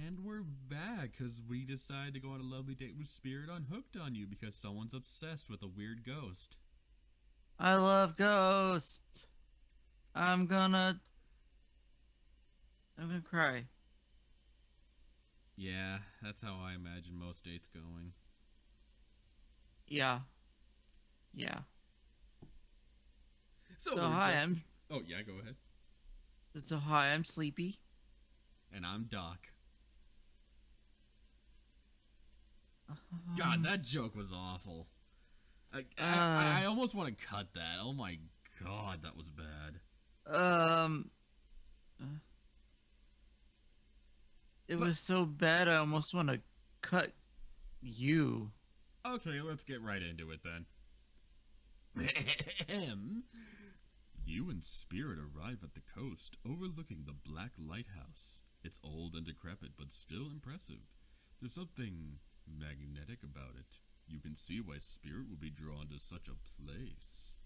And we're back because we decided to go on a lovely date with Spirit on Hooked on You because someone's obsessed with a weird ghost. I love ghosts. I'm gonna cry. Yeah, that's how I imagine most dates going. Yeah. Yeah. So So we're hi, just... I'm Oh, yeah, go ahead. I'm Sleepy. And I'm Doc. God, that joke was awful. I almost want to cut that. Oh my god, that was bad. It was so bad I almost want to cut you. Okay, let's get right into it then. You and Spirit arrive at the coast, overlooking the Black Lighthouse. It's old and decrepit, but still impressive. There's something magnetic about it. You can see why Spirit would be drawn to such a place.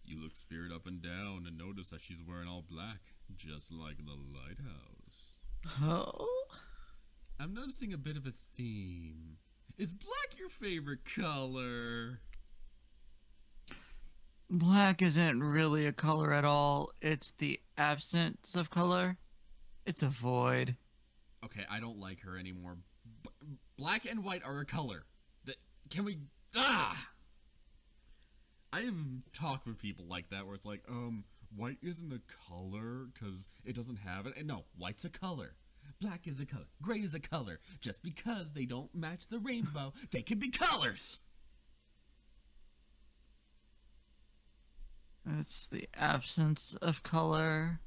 You look Spirit up and down and notice that she's wearing all black, just like the lighthouse. Oh? I'm noticing a bit of a theme. Is black your favorite color? Black isn't really a color at all. It's the absence of color. It's a void. Okay, I don't like her anymore. Black and white are a color. Can we... I've talked with people like that where it's like, white isn't a color because it doesn't have it. And no, white's a color. Black is a color. Gray is a color. Just because they don't match the rainbow, they can be colors. It's the absence of color.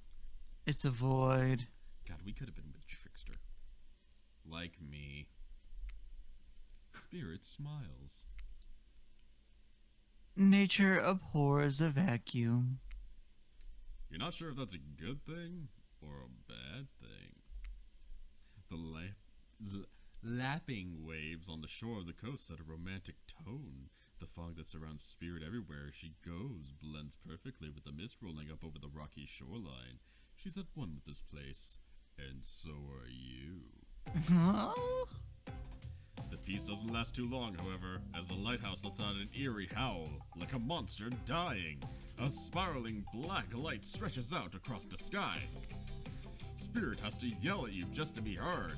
It's a void. God, we could have been with Trickster. Like me. Spirit smiles. Nature abhors a vacuum. You're not sure if that's a good thing or a bad thing. The lapping waves on the shore of the coast set a romantic tone. The fog that surrounds Spirit everywhere she goes blends perfectly with the mist rolling up over the rocky shoreline. She's at one with this place, and so are you. Huh? The peace doesn't last too long, however, as the lighthouse lets out an eerie howl, like a monster dying. A spiraling black light stretches out across the sky. Spirit has to yell at you just to be heard.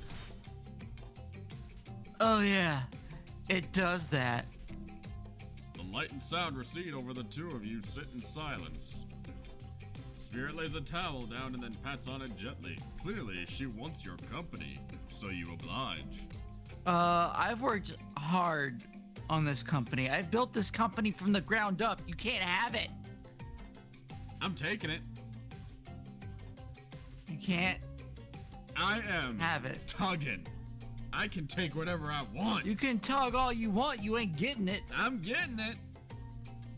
Oh yeah, it does that. The light and sound recede over the two of you sit in silence. Spirit lays a towel down and then pats on it gently. Clearly, she wants your company, so you oblige. I've worked hard on this company. I've built this company from the ground up. You can't have it. I'm taking it. You can't I am have it. tugging. I can take whatever I want. You can tug all you want. You ain't getting it. I'm getting it.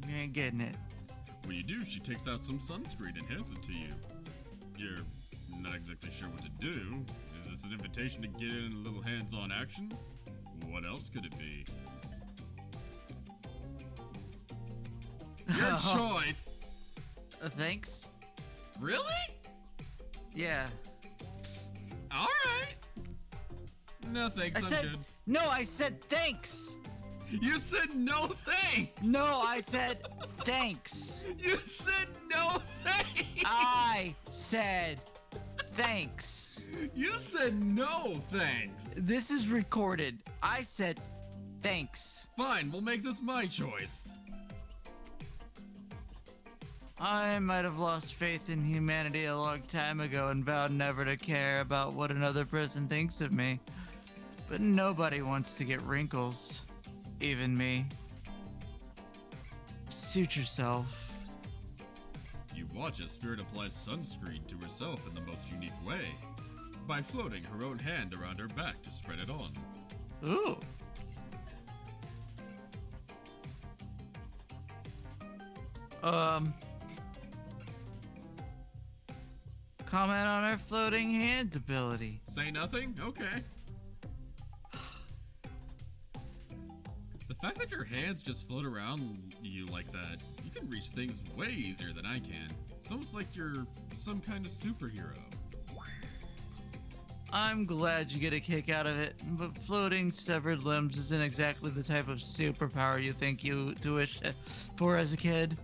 You ain't getting it. When you do, she takes out some sunscreen and hands it to you. You're not exactly sure what to do. Is this an invitation to get in a little hands-on action? What else could it be? Your choice! Thanks? Really? Yeah. Alright. No thanks, I'm good. No, I said thanks. You said no thanks! No, I said thanks. You said no thanks! I said thanks. You said no thanks! This is recorded. I said thanks. Fine, we'll make this my choice. I might have lost faith in humanity a long time ago and vowed never to care about what another person thinks of me. But nobody wants to get wrinkles. Even me. Suit yourself. You watch as Spirit applies sunscreen to herself in the most unique way, by floating her own hand around her back to spread it on. Ooh. Comment on her floating hand ability. Say nothing? Okay. The fact that your hands just float around you like that, you can reach things way easier than I can. It's almost like you're some kind of superhero. I'm glad you get a kick out of it, but floating severed limbs isn't exactly the type of superpower you think you to wish for as a kid.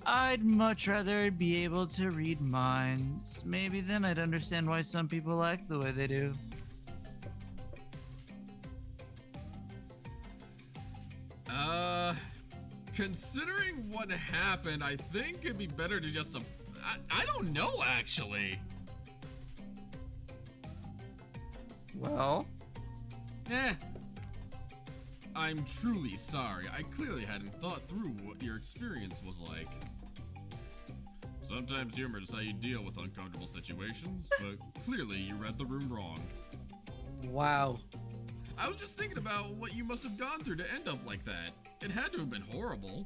I'd much rather be able to read minds. Maybe then I'd understand why some people act the way they do. Considering what happened, I think it'd be better to just, I don't know, actually. Well? I'm truly sorry. I clearly hadn't thought through what your experience was like. Sometimes humor is how you deal with uncomfortable situations, but clearly you read the room wrong. Wow. I was just thinking about what you must have gone through to end up like that. It had to have been horrible.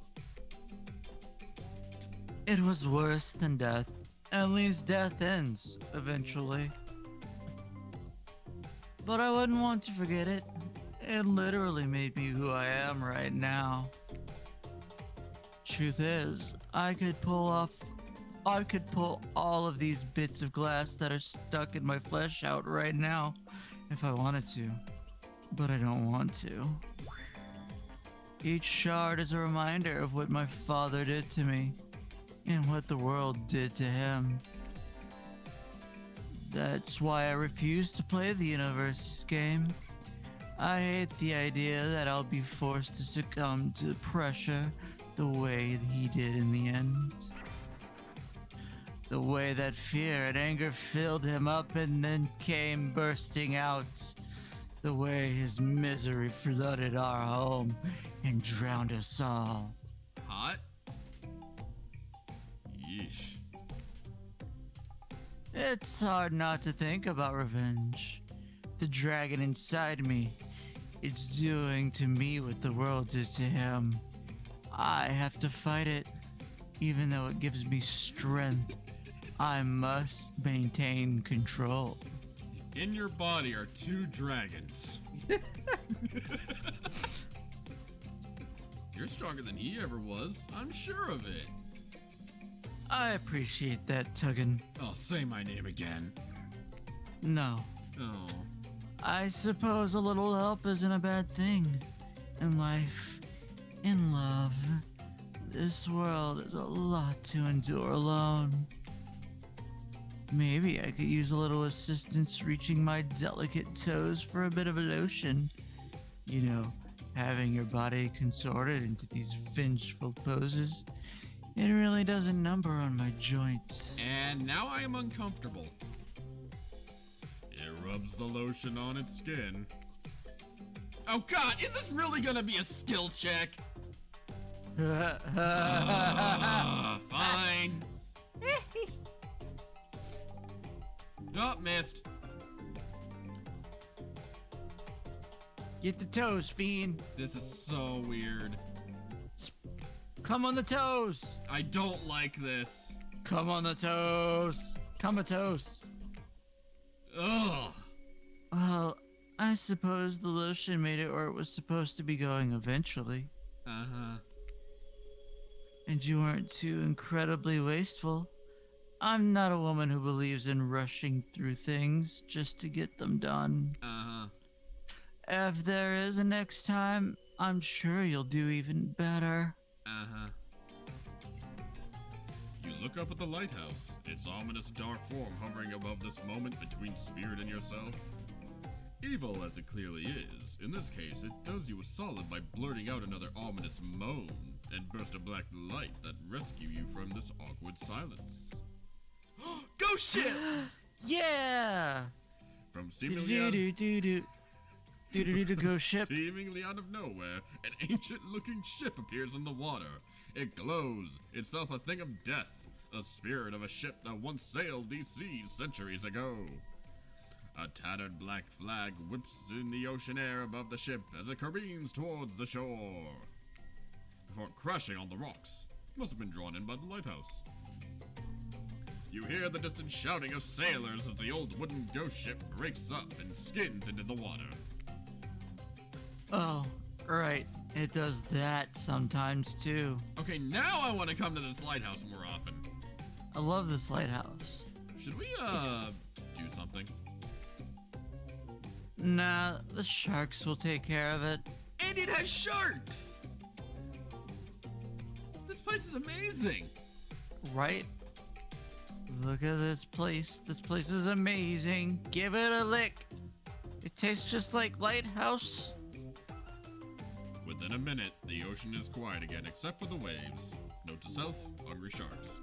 It was worse than death. At least death ends, eventually. But I wouldn't want to forget it. It literally made me who I am right now. Truth is, I could pull all of these bits of glass that are stuck in my flesh out right now if I wanted to. But I don't want to. Each shard is a reminder of what my father did to me and what the world did to him. That's why I refuse to play the universe's game. I hate the idea that I'll be forced to succumb to pressure the way he did in the end. The way that fear and anger filled him up and then came bursting out. The way his misery flooded our home and drowned us all. Hot? Yeesh. It's hard not to think about revenge. The dragon inside me, it's doing to me what the world did to him. I have to fight it, even though it gives me strength. I must maintain control. In your body are 2 dragons. You're stronger than he ever was. I'm sure of it. I appreciate that, Tuggin. Oh, say my name again. No. Oh. I suppose a little help isn't a bad thing. In life, in love, this world is a lot to endure alone. Maybe I could use a little assistance reaching my delicate toes for a bit of a lotion. You know, having your body contorted into these vengeful poses. It really does a number on my joints. And now I am uncomfortable. It rubs the lotion on its skin. Oh god, is this really gonna be a skill check? Fine. Oh, missed. Get the toes, fiend. This is so weird. Come on the toes. I don't like this. Come on the toes. Comatose. Ugh. Well, I suppose the lotion made it where it was supposed to be going eventually. Uh-huh. And you weren't too incredibly wasteful. I'm not a woman who believes in rushing through things just to get them done. Uh-huh. If there is a next time, I'm sure you'll do even better. Uh-huh. You look up at the lighthouse, its ominous dark form hovering above this moment between spirit and yourself. Evil as it clearly is, in this case it does you a solid by blurting out another ominous moan and burst a black light that rescue you from this awkward silence. Ghost ship! Yeah! From seemingly Ghost ship. seemingly out of nowhere, an ancient-looking ship appears in the water. It glows, itself a thing of death, a spirit of a ship that once sailed these seas centuries ago. A tattered black flag whips in the ocean air above the ship as it careens towards the shore, before crashing on the rocks. Must have been drawn in by the lighthouse. You hear the distant shouting of sailors as the old wooden ghost ship breaks up and skids into the water. Oh, right. It does that sometimes too. Okay, now I want to come to this lighthouse more often. I love this lighthouse. Should we, do something? Nah, the sharks will take care of it. And it has sharks! This place is amazing! Right? Look at this place. This place is amazing. Give it a lick. It tastes just like Lighthouse. Within a minute, the ocean is quiet again except for the waves. Note to self, hungry sharks.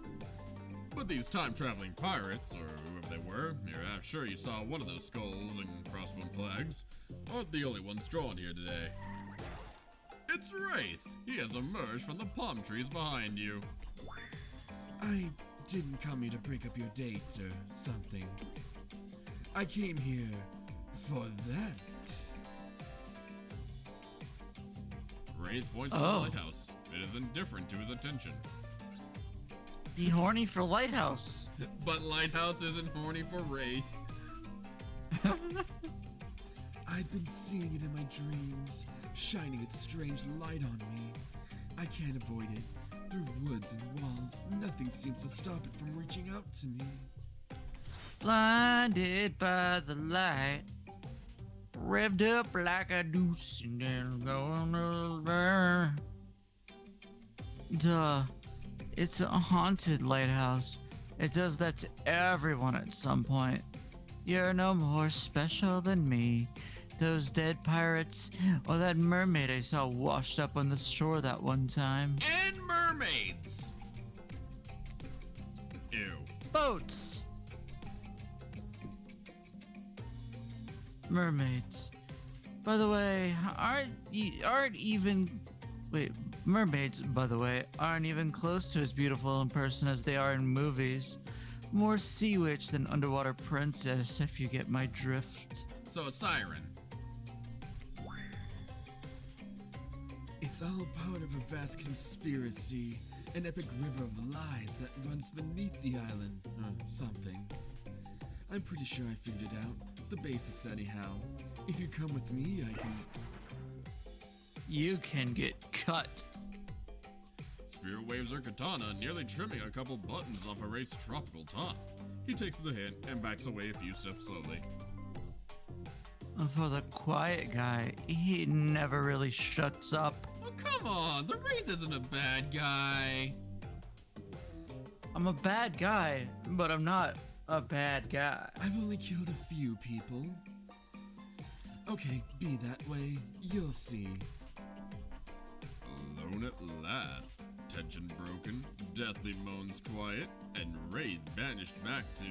But these time-traveling pirates, or whoever they were, I'm sure you saw one of those skulls and crossbone flags, aren't the only ones drawn here today. It's Wraith! He has emerged from the palm trees behind you. I didn't come here to break up your date or something. I came here for that. Wraith points to the lighthouse. It is indifferent to his attention. Be horny for Lighthouse. But Lighthouse isn't horny for Wraith. I've been seeing it in my dreams, shining its strange light on me. I can't avoid it. Through woods and walls, nothing seems to stop it from reaching out to me. Blinded by the light, revved up like a deuce, and then going over. Duh. It's a haunted lighthouse. It does that to everyone at some point. You're no more special than me. Those dead pirates, or that mermaid I saw washed up on the shore that one time. And mermaids! Ew. Boats! Mermaids. By the way, mermaids, by the way, aren't even close to as beautiful in person as they are in movies. More sea witch than underwater princess, if you get my drift. So a siren. It's all part of a vast conspiracy, an epic river of lies that runs beneath the island, or something. I'm pretty sure I figured it out. The basics anyhow. If you come with me, I can... You can get cut. Spirit waves her katana, nearly trimming a couple buttons off Wraith's tropical top. He takes the hint and backs away a few steps slowly. For the quiet guy, he never really shuts up. Oh, come on! The Wraith isn't a bad guy! I'm a bad guy, but I'm not a bad guy. I've only killed a few people. Okay, be that way. You'll see. Alone at last. Tension broken, deathly moans quiet, and Wraith banished back to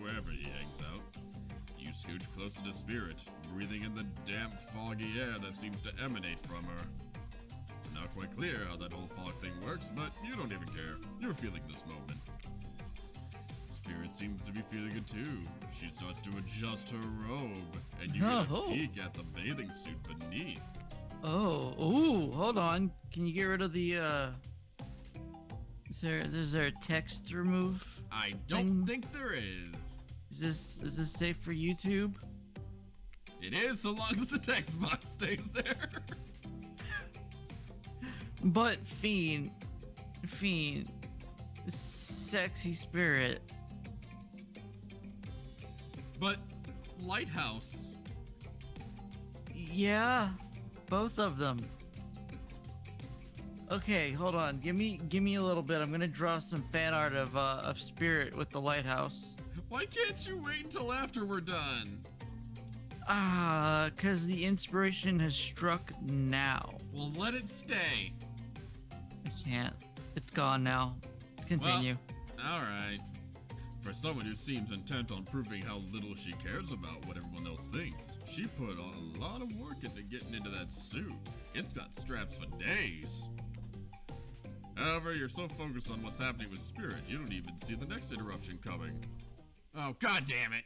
wherever he hangs out. You scooch closer to Spirit, breathing in the damp, foggy air that seems to emanate from her. It's not quite clear how that whole fog thing works, but you don't even care. You're feeling this moment. Spirit seems to be feeling it too. She starts to adjust her robe, and you get a peek at the bathing suit beneath. Ooh, hold on. Can you get rid of the, is there a text remove? I don't think there is. Is this safe for YouTube? It is, so long as the text box stays there. But Fiend, sexy Spirit. But Lighthouse. Yeah, both of them. Okay, hold on. Give me a little bit. I'm gonna draw some fan art of Spirit with the lighthouse. Why can't you wait until after we're done? 'Cause the inspiration has struck now. Well, let it stay. I can't. It's gone now. Let's continue. Well, alright. For someone who seems intent on proving how little she cares about what everyone else thinks, she put a lot of work into getting into that suit. It's got straps for days. However, you're so focused on what's happening with Spirit, you don't even see the next interruption coming. Oh, god damn it!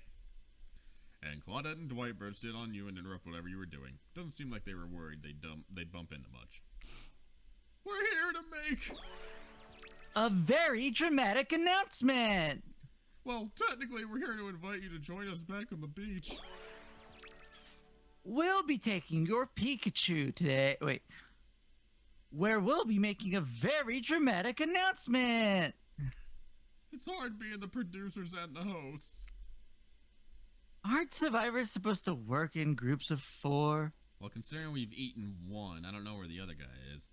And Claudette and Dwight burst in on you and interrupt whatever you were doing. Doesn't seem like they were worried they'd bump into much. We're here to make a very dramatic announcement! Well, technically, we're here to invite you to join us back on the beach. We'll be taking your Pikachu today. Wait. Where we'll be making a very dramatic announcement! It's hard being the producers and the hosts. Aren't survivors supposed to work in groups of 4? Well, considering we've eaten one, I don't know where the other guy is.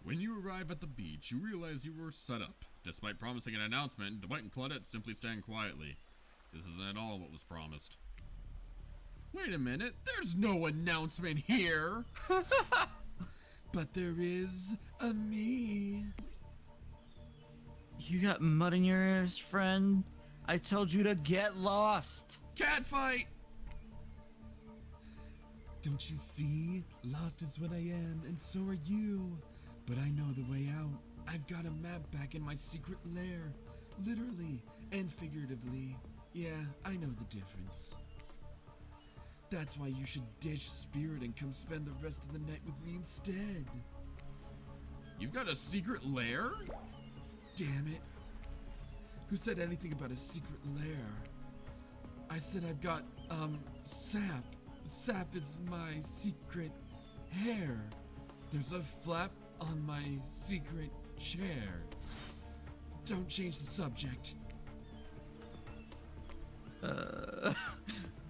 When you arrive at the beach, you realize you were set up. Despite promising an announcement, Dwight and Claudette simply stand quietly. This isn't at all what was promised. Wait a minute, there's no announcement here! But there is a me. You got mud in your ears, friend? I told you to get lost. Catfight! Don't you see? Lost is what I am, and so are you. But I know the way out. I've got a map back in my secret lair. Literally and figuratively. Yeah, I know the difference. That's why you should ditch Spirit and come spend the rest of the night with me instead. You've got a secret lair? Damn it. Who said anything about a secret lair? I said I've got, sap. Sap is my secret hair. There's a flap on my secret chair. Don't change the subject.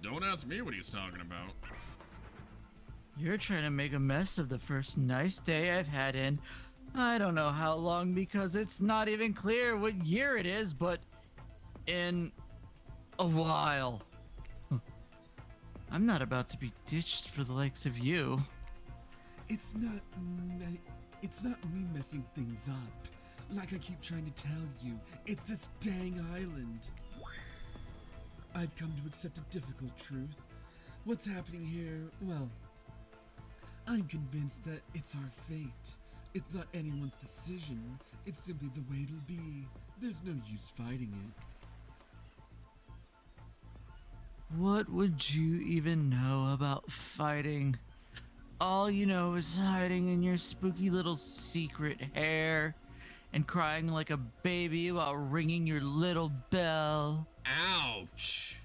Don't ask me what he's talking about. You're trying to make a mess of the first nice day I've had in I don't know how long, because it's not even clear what year it is, but in a while. I'm not about to be ditched for the likes of you. It's not me messing things up. Like I keep trying to tell you, it's this dang island. I've come to accept a difficult truth. What's happening here, well, I'm convinced that it's our fate. It's not anyone's decision. It's simply the way it'll be. There's no use fighting it. What would you even know about fighting? All you know is hiding in your spooky little secret hair and crying like a baby while ringing your little bell. Ouch!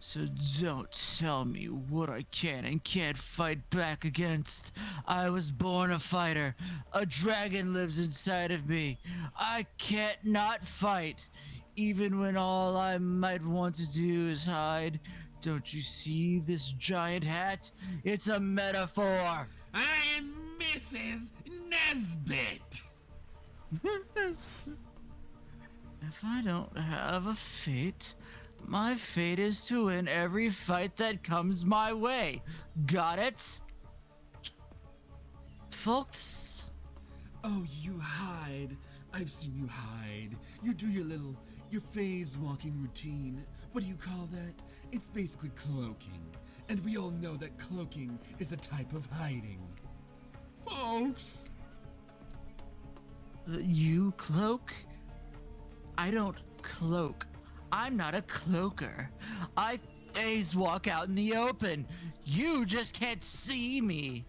So don't tell me what I can and can't fight back against. I was born a fighter. A dragon lives inside of me. I can't not fight, even when all I might want to do is hide. Don't you see this giant hat? It's a metaphor. I am Mrs. Nesbit. If I don't have a fate, my fate is to win every fight that comes my way. Got it? Folks? Oh, you hide. I've seen you hide. You do your phase walking routine. What do you call that? It's basically cloaking. And we all know that cloaking is a type of hiding. Folks! You cloak? I don't cloak. I'm not a cloaker. I phase walk out in the open. You just can't see me.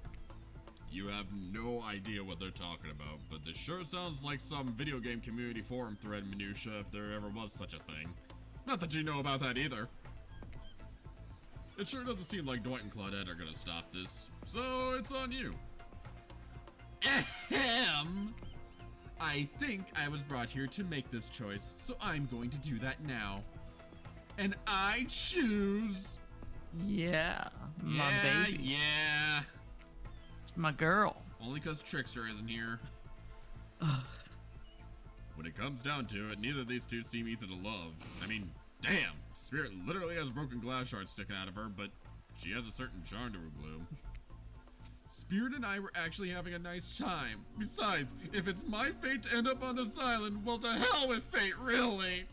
You have no idea what they're talking about, but this sure sounds like some video game community forum thread minutia if there ever was such a thing. Not that you know about that either. It sure doesn't seem like Dwight and Claudette are gonna stop this, so it's on you. Ahem! I think I was brought here to make this choice, so I'm going to do that now. And I choose... Yeah, my baby. Yeah. It's my girl. Only cause Trickster isn't here. When it comes down to it, neither of these two seem easy to love. I mean, damn! Spirit literally has broken glass shards sticking out of her, but she has a certain charm to her gloom. Spirit and I were actually having a nice time. Besides, if it's my fate to end up on this island, well, to hell with fate, really!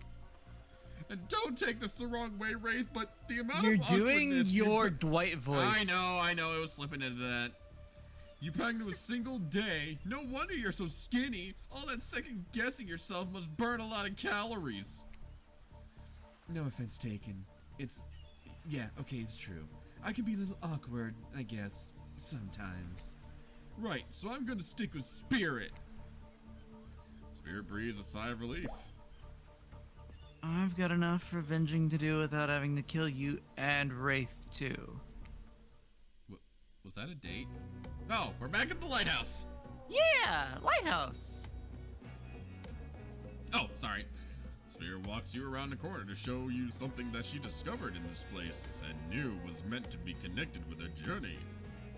And don't take this the wrong way, Wraith, but the amount You're of doing awkwardness your Dwight voice. I know, it was slipping into that. You packed into a single day. No wonder you're so skinny. All that second guessing yourself must burn a lot of calories. No offense taken. Yeah, okay, it's true. I can be a little awkward, I guess, sometimes. Right, so I'm gonna stick with Spirit. Spirit breathes a sigh of relief. I've got enough revenging to do without having to kill you and Wraith too. Was that a date? Oh, we're back at the lighthouse. Yeah, lighthouse. Oh, sorry. Spirit walks you around the corner to show you something that she discovered in this place and knew was meant to be connected with her journey.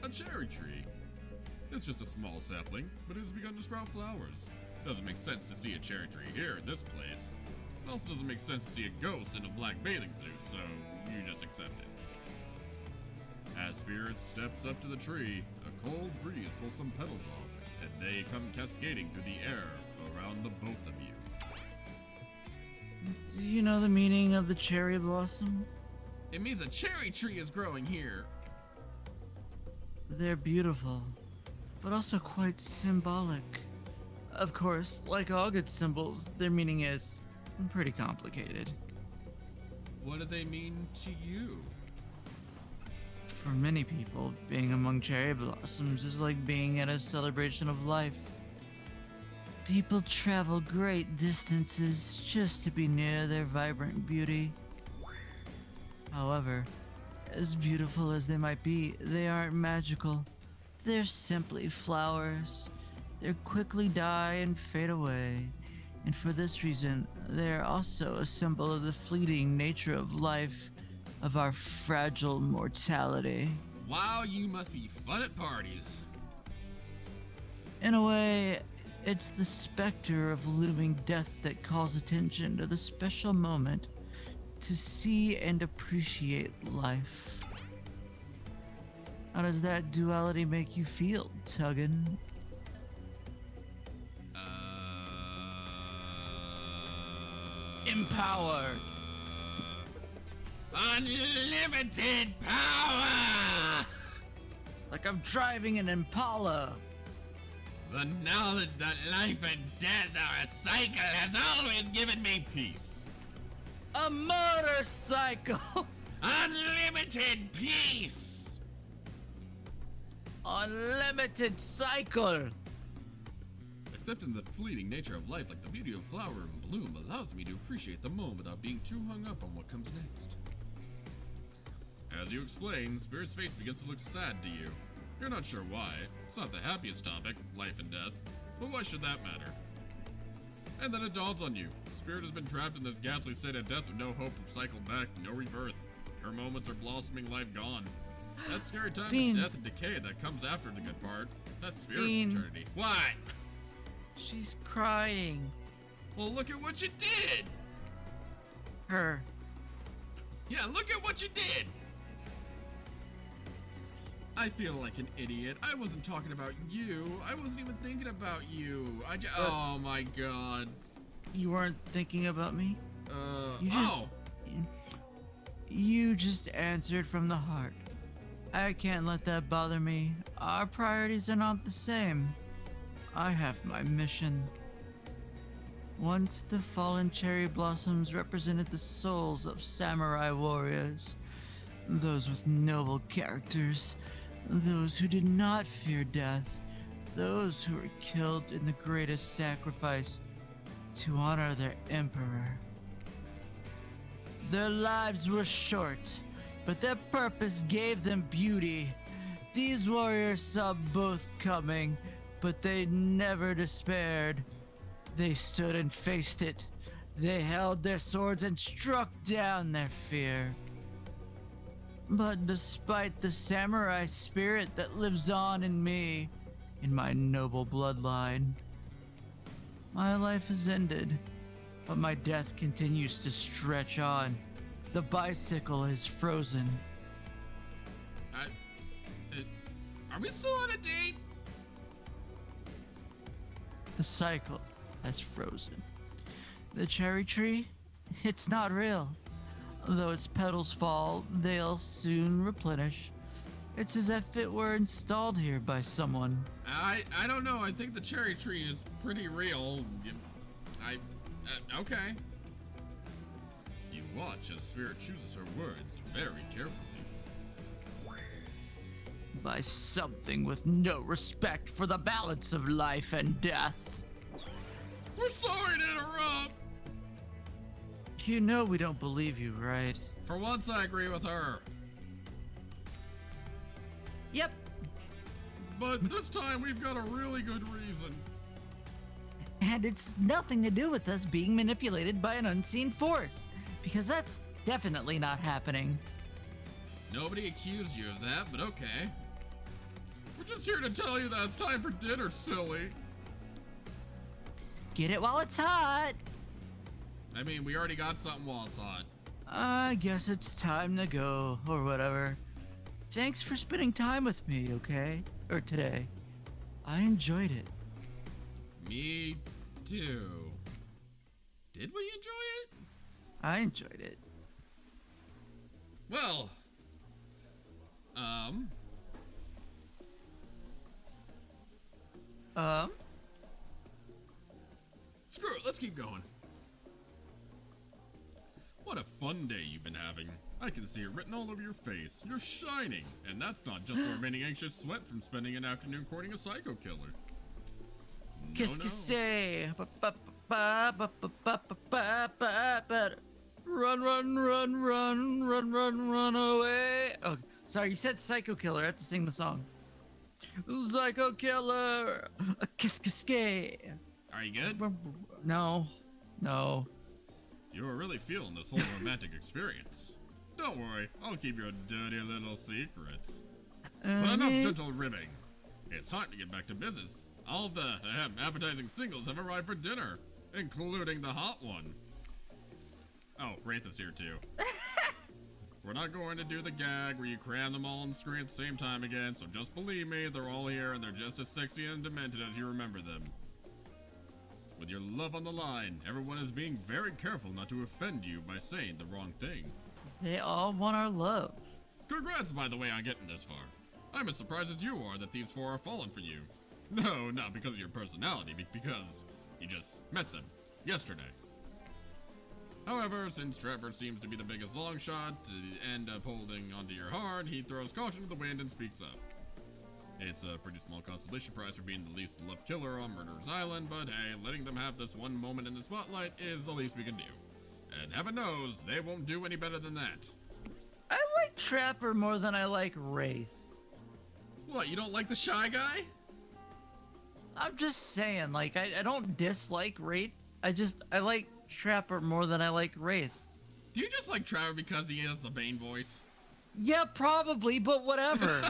A cherry tree. It's just a small sapling, but it has begun to sprout flowers. Doesn't make sense to see a cherry tree here in this place. It also doesn't make sense to see a ghost in a black bathing suit, so you just accept it. As Spirit steps up to the tree, a cold breeze pulls some petals off, and they come cascading through the air around the both of you. Do you know the meaning of the cherry blossom? It means a cherry tree is growing here. They're beautiful, but also quite symbolic. Of course, like all good symbols, their meaning is pretty complicated. What do they mean to you? For many people, being among cherry blossoms is like being at a celebration of life. People travel great distances just to be near their vibrant beauty. However, as beautiful as they might be, they aren't magical. They're simply flowers. They quickly die and fade away. And for this reason, they are also a symbol of the fleeting nature of life, of our fragile mortality. Wow, you must be fun at parties. In a way, it's the specter of looming death that calls attention to the special moment to see and appreciate life. How does that duality make you feel, Tuggin? Empowered. Unlimited power! Like I'm driving an Impala. The knowledge that life and death are a cycle has always given me peace. A motorcycle. Unlimited peace! Unlimited cycle. Accepting the fleeting nature of life like the beauty of flower and bloom allows me to appreciate the moment without being too hung up on what comes next. As you explain, Spirit's face begins to look sad to you. You're not sure why. It's not the happiest topic, life and death, but why should that matter? And then it dawns on you. Spirit has been trapped in this ghastly state of death with no hope of cycle back, no rebirth. Her moments are blossoming life gone. That scary time Fiend. of death and decay that comes after the good part. That's Spirit's Fiend. eternity. What? She's crying. Well, look at what you did! Her. Yeah, look at what you did! I feel like an idiot. I wasn't talking about you. I wasn't even thinking about you. Oh my god. You weren't thinking about me? You oh! You just answered from the heart. I can't let that bother me. Our priorities are not the same. I have my mission. Once the fallen cherry blossoms represented the souls of samurai warriors, those with noble characters, those who did not fear death, those who were killed in the greatest sacrifice to honor their emperor. Their lives were short, but their purpose gave them beauty. These warriors saw both coming, but they never despaired. They stood and faced it. They held their swords and struck down their fear. But despite the samurai spirit that lives on in me, in my noble bloodline, my life has ended, but my death continues to stretch on. The bicycle is frozen. Are we still on a date? The cycle has frozen. The cherry tree, it's not real. Though its petals fall, they'll soon replenish. It's as if it were installed here by someone. I don't know. I think the cherry tree is pretty real. Okay. You watch as Spirit chooses her words very carefully. By something with no respect for the balance of life and death. We're sorry to interrupt. You know we don't believe you, right? For once, I agree with her. Yep. But this time we've got a really good reason. And it's nothing to do with us being manipulated by an unseen force, because that's definitely not happening. Nobody accused you of that, but okay. We're just here to tell you that it's time for dinner, silly. Get it while it's hot. I mean, we already got something while it's hot. I guess it's time to go, or whatever. Thanks for spending time with me, okay? Or today. I enjoyed it. Me too. Did we enjoy it? I enjoyed it. Well, screw it, let's keep going. What a fun day you've been having. I can see it written all over your face. You're shining, and that's not just the remaining anxious sweat from spending an afternoon courting a psycho killer. Qu'est-ce que c'est? Run, run, run, run, run, run, run away. Oh, sorry, you said psycho killer. I have to sing the song. Psycho killer. Qu'est-ce que c'est? Are you good? No. No. You were really feeling this whole romantic experience. Don't worry, I'll keep your dirty little secrets. But enough gentle ribbing. It's time to get back to business. All the appetizing singles have arrived for dinner, including the hot one. Oh, Wraith is here too. We're not going to do the gag where you cram them all on the screen at the same time again, so just believe me, they're all here and they're just as sexy and demented as you remember them. With your love on the line, everyone is being very careful not to offend you by saying the wrong thing. They all want our love. Congrats, by the way, on getting this far. I'm as surprised as you are that these four are falling for you. No, not because of your personality, because you just met them yesterday. However, since Trevor seems to be the biggest long shot to end up holding onto your heart, he throws caution to the wind and speaks up. It's a pretty small consolation prize for being the least loved killer on Murderer's Island, but hey, letting them have this one moment in the spotlight is the least we can do. And heaven knows, they won't do any better than that. I like Trapper more than I like Wraith. What, you don't like the shy guy? I'm just saying, like, I don't dislike Wraith. I like Trapper more than I like Wraith. Do you just like Trevor because he has the Bane voice? Yeah, probably, but whatever.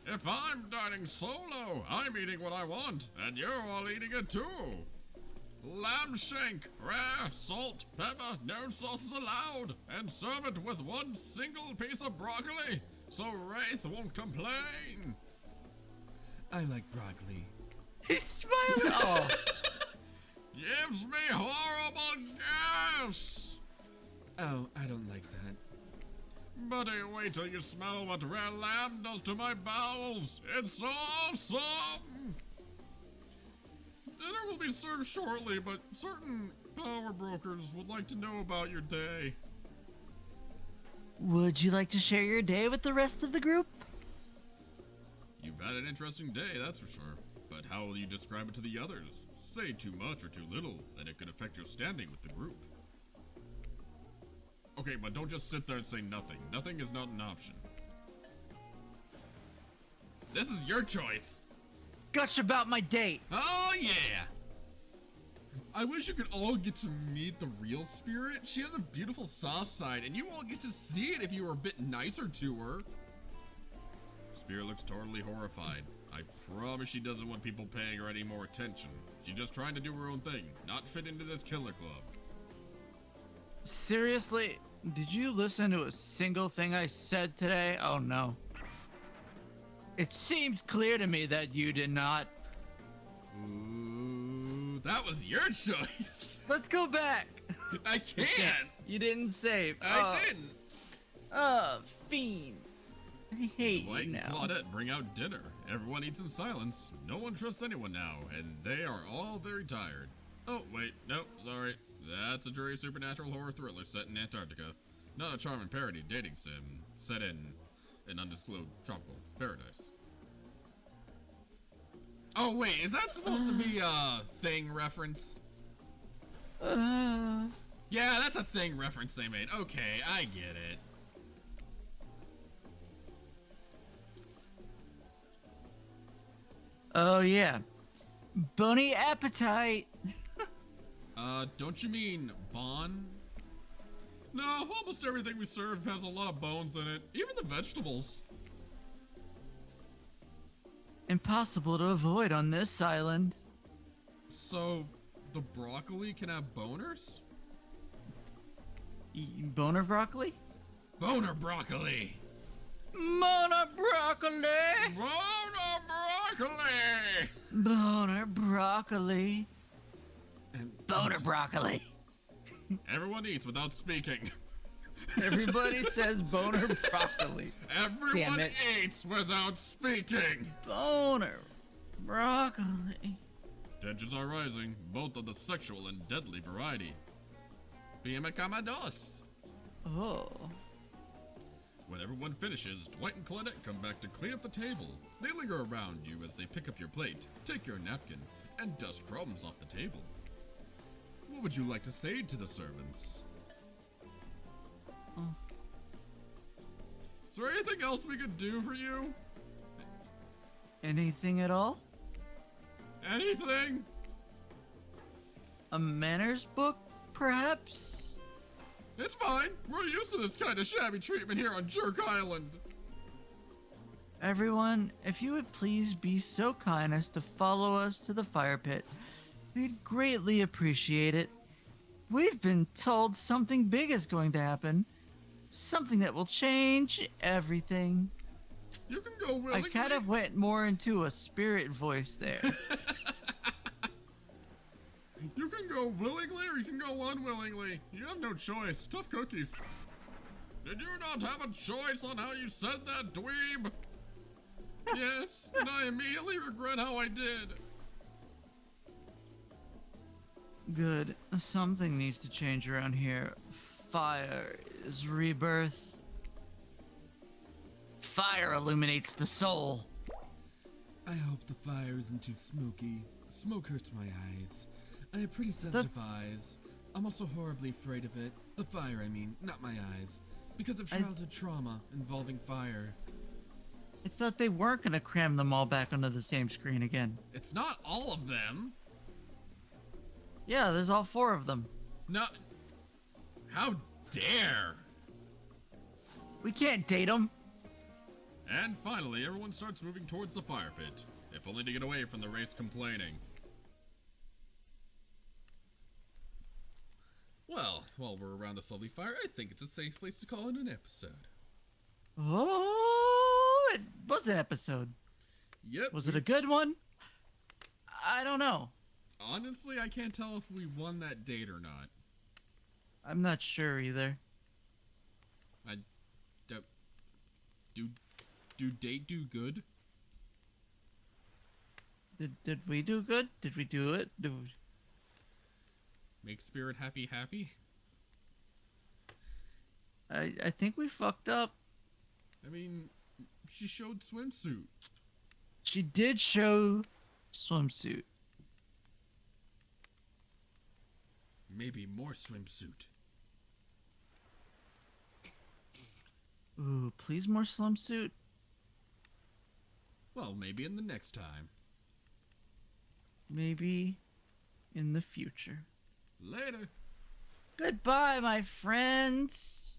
If I'm dining solo, I'm eating what I want, and you're all eating it too. Lamb shank, rare, salt, pepper, no sauces allowed, and serve it with one single piece of broccoli, so Wraith won't complain. I like broccoli. He's smiling. Oh. Gives me horrible gas. Oh, I don't like that. Buddy, wait till you smell what rare lamb does to my bowels. It's awesome. Dinner will be served shortly, but certain power brokers would like to know about your day. Would you like to share your day with the rest of the group? You've had an interesting day, that's for sure. But how will you describe it to the others? Say too much or too little, and it could affect your standing with the group. Okay, but don't just sit there and say nothing. Nothing is not an option. This is your choice. Gush about my date. Oh, yeah. I wish you could all get to meet the real Spirit. She has a beautiful soft side, and you all get to see it if you were a bit nicer to her. Spirit looks totally horrified. I promise she doesn't want people paying her any more attention. She's just trying to do her own thing, not fit into this killer club. Seriously? Did you listen to a single thing I said today? Oh no. It seems clear to me that you did not. Ooh, that was your choice. Let's go back. I can't. You didn't save. I didn't. Fiend. I hate Dwight you and now. Claudette bring out dinner. Everyone eats in silence. No one trusts anyone now, and they are all very tired. Oh, wait, no, sorry. That's a dreary supernatural horror thriller set in Antarctica. Not a charming parody dating sim set in an undisclosed tropical paradise. Oh, wait, is that supposed to be a Thing reference? Yeah, that's a Thing reference they made. Okay, I get it. Oh yeah. Bony appetite. Don't you mean bon? No, almost everything we serve has a lot of bones in it, even the vegetables. Impossible to avoid on this island. So, the broccoli can have boners? Boner broccoli? Boner broccoli! Boner broccoli! Boner broccoli! Boner broccoli. And Boner broccoli. Everyone eats without speaking. Everybody says boner broccoli. Everyone Damn it. eats without speaking. Boner broccoli. Tensions are rising, both of the sexual and deadly variety. Pime camados. Oh. When everyone finishes, Dwight and Claudette come back to clean up the table. They linger around you as they pick up your plate, take your napkin, and dust crumbs off the table. What would you like to say to the servants? Oh. Is there anything else we could do for you? Anything at all? Anything? A manners book, perhaps? It's fine. We're used to this kind of shabby treatment here on Jerk Island. Everyone, if you would please be so kind as to follow us to the fire pit, we'd greatly appreciate it. We've been told something big is going to happen. Something that will change everything. You can go I willingly. kind of went more into a spirit voice there. You can go willingly or you can go unwillingly. You have no choice. Tough cookies. Did you not have a choice on how you said that, dweeb? Yes, and I immediately regret how I did. Good. Something needs to change around here. Fire is rebirth. Fire illuminates the soul. I hope the fire isn't too smoky. Smoke hurts my eyes. I have pretty sensitive eyes. I'm also horribly afraid of it. The fire, I mean, not my eyes. Because of childhood trauma involving fire. I thought they weren't gonna cram them all back onto the same screen again. It's not all of them. Yeah, there's all 4 of them. No. How dare! We can't date them. And finally, everyone starts moving towards the fire pit, if only to get away from the race complaining. Well, while we're around this lovely fire, I think it's a safe place to call it an episode. Oh, it was an episode. Yep. Was it a good one? I don't know. Honestly, I can't tell if we won that date or not. I'm not sure either. Do date do good? Did we do good? Did we do it? Make spirit happy happy? I think we fucked up. I mean, she showed swimsuit. She did show swimsuit. Maybe more swimsuit. Ooh, please more swimsuit. Well, maybe in the next time. Maybe in the future. Later. Goodbye, my friends.